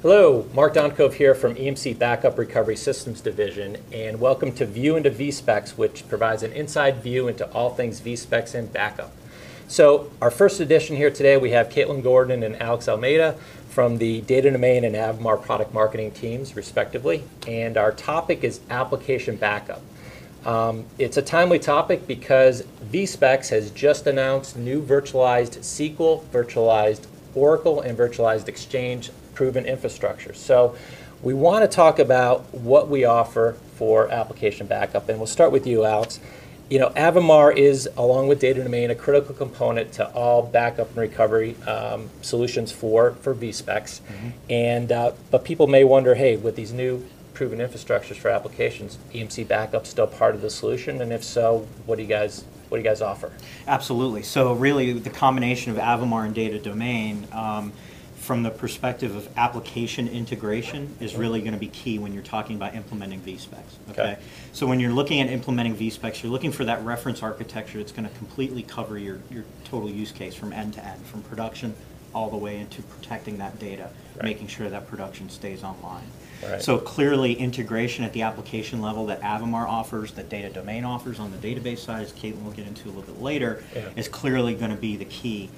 Hello, Mark Doncov here from EMC Backup Recovery Systems Division, and welcome to View into VSPEX, which provides an inside view into all things VSPEX and backup. So our first edition here today, we have Caitlin Gordon and Alex Almeida from the Data Domain and Avamar product marketing teams, respectively, and our topic is application backup. It's a timely topic because VSPEX has just announced new virtualized SQL, virtualized Oracle, and virtualized Exchange proven infrastructure. So we want to talk about what we offer for application backup, and we'll start with you, Alex. You know, Avamar is, along with Data Domain, a critical component to all backup and recovery solutions for VSPEX. And but people may wonder, hey, with these new proven infrastructures for applications, EMC backup still part of the solution? And if so, what do you guys offer? Absolutely. So really, the combination of Avamar and Data Domain, from the perspective of application integration, is really going to be key when you're talking about implementing VSPEX. Okay? So when you're looking at implementing VSPEX, you're looking for that reference architecture that's going to completely cover your total use case from end to end, from production all the way into protecting that data, making sure that production stays online. So clearly, integration at the application level that Avamar offers, that Data Domain offers on the database side, as Caitlin will get into a little bit later, is clearly going to be the key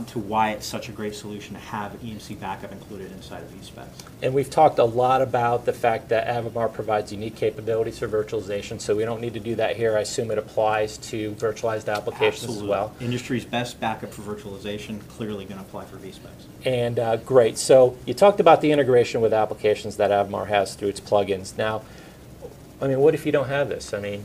to why it's such a great solution to have EMC backup included inside of VSPEX. And we've talked a lot about the fact that Avamar provides unique capabilities for virtualization, so we don't need to do that here. I assume it applies to virtualized applications as well. Industry's best backup for virtualization, clearly going to apply for VSPEX. And great. So you talked about the integration with applications that Avamar has through its plugins. Now, I mean, what if you don't have this? I mean,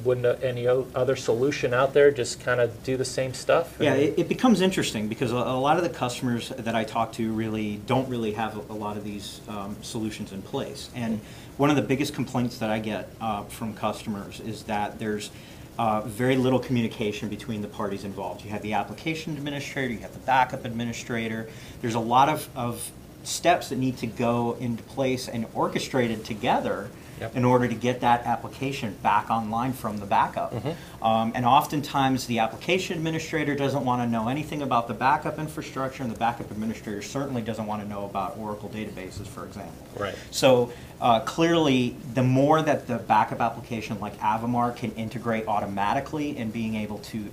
wouldn't any other solution out there just kind of do the same stuff? Yeah, it becomes interesting because a lot of the customers that I talk to don't really have a lot of these solutions in place. And one of the biggest complaints that I get from customers is that there's very little communication between the parties involved. You have the application administrator, you have the backup administrator. There's a lot of steps that need to go into place and orchestrated together in order to get that application back online from the backup. And oftentimes the application administrator doesn't want to know anything about the backup infrastructure, and the backup administrator certainly doesn't want to know about Oracle databases, for example. So clearly, the more that the backup application like Avamar can integrate automatically and being able to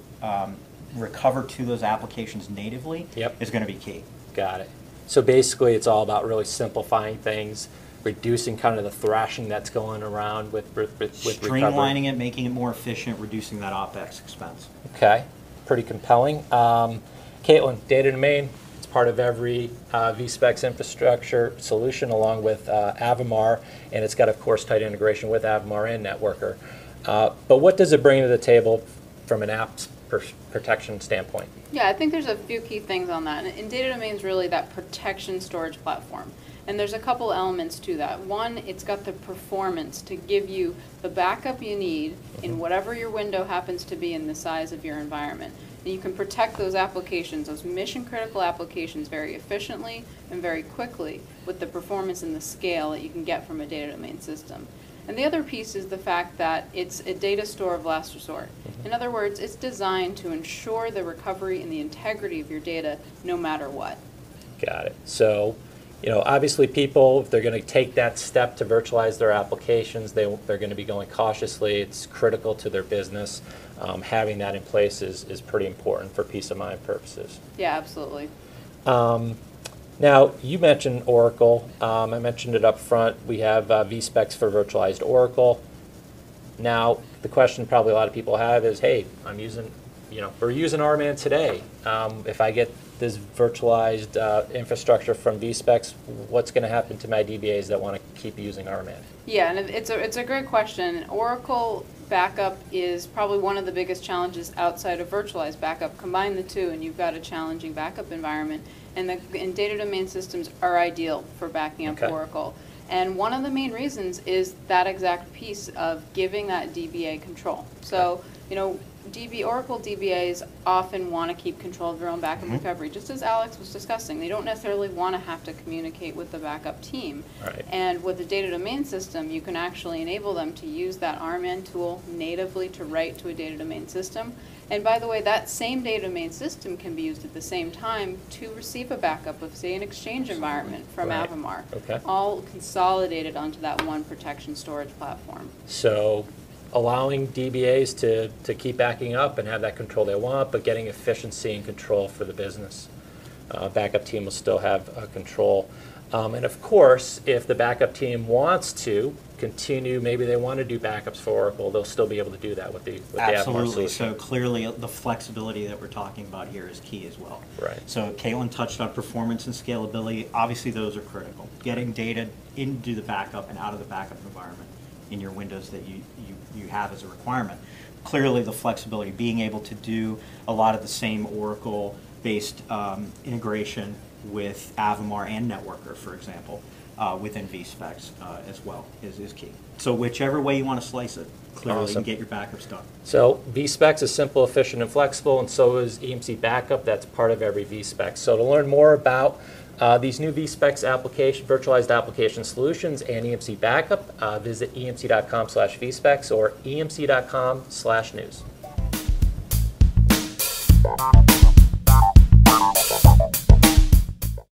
recover to those applications natively is going to be key. Got it. So basically, it's all about really simplifying things, reducing kind of the thrashing that's going around with streamlining it, making it more efficient, reducing that OpEx expense. Okay, pretty compelling. Caitlin, Data Domain, it's part of every VSPEX infrastructure solution along with Avamar, and it's got, of course, tight integration with Avamar and Networker. But what does it bring to the table from an apps protection standpoint? Yeah, I think there's a few key things on that. And Data Domain is really that protection storage platform. And there's a couple elements to that. One, it's got the performance to give you the backup you need in whatever your window happens to be in the size of your environment. And you can protect those applications, those mission-critical applications, very efficiently and very quickly with the performance and the scale that you can get from a Data Domain system. And the other piece is the fact that it's a data store of last resort. In other words, it's designed to ensure the recovery and the integrity of your data no matter what. Got it. So, you know, obviously people, if they're going to take that step to virtualize their applications, they're going to be going cautiously. It's critical to their business. Having that in place is pretty important for peace of mind purposes. Yeah, absolutely. Now, you mentioned Oracle. I mentioned it up front. We have VSPEX for virtualized Oracle. Now, the question probably a lot of people have is, hey, we're using RMAN today. If I get this virtualized infrastructure from VSPEX, what's going to happen to my DBAs that want to keep using RMAN? Yeah, and it's a great question. Oracle backup is probably one of the biggest challenges outside of virtualized backup. Combine the two, and you've got a challenging backup environment. And Data Domain systems are ideal for backing up Oracle. And one of the main reasons is that exact piece of giving that DBA control. So, you know, Oracle DBAs often want to keep control of their own backup recovery, just as Alex was discussing. They don't necessarily want to have to communicate with the backup team. And with the Data Domain system, you can actually enable them to use that RMAN tool natively to write to a Data Domain system And by the way, that same data domain system can be used at the same time to receive a backup of, say, an Exchange environment from Right. Avamar. Okay. All consolidated onto that one protection storage platform. So allowing DBAs to keep backing up and have that control they want, but getting efficiency and control for the business. Backup team will still have control. And of course, if the backup team wants to continue, maybe they want to do backups for Oracle, they'll still be able to do that with the Avamar Absolutely. solution. So clearly, the flexibility that we're talking about here is key as well. Right. So Caitlin touched on performance and scalability. Obviously, those are critical. Getting data into the backup and out of the backup environment in your windows that you have as a requirement. Clearly, the flexibility, being able to do a lot of the same Oracle-based integration with Avamar and Networker, for example, within VSPEX as well is key. So whichever way you want to slice it, clearly you Awesome. can get your backups done. So VSPEX is simple, efficient, and flexible, and so is EMC Backup. That's part of every VSPEX. So to learn more about these new VSPEX application, virtualized application solutions and EMC Backup, visit emc.com/VSPEX or emc.com/news.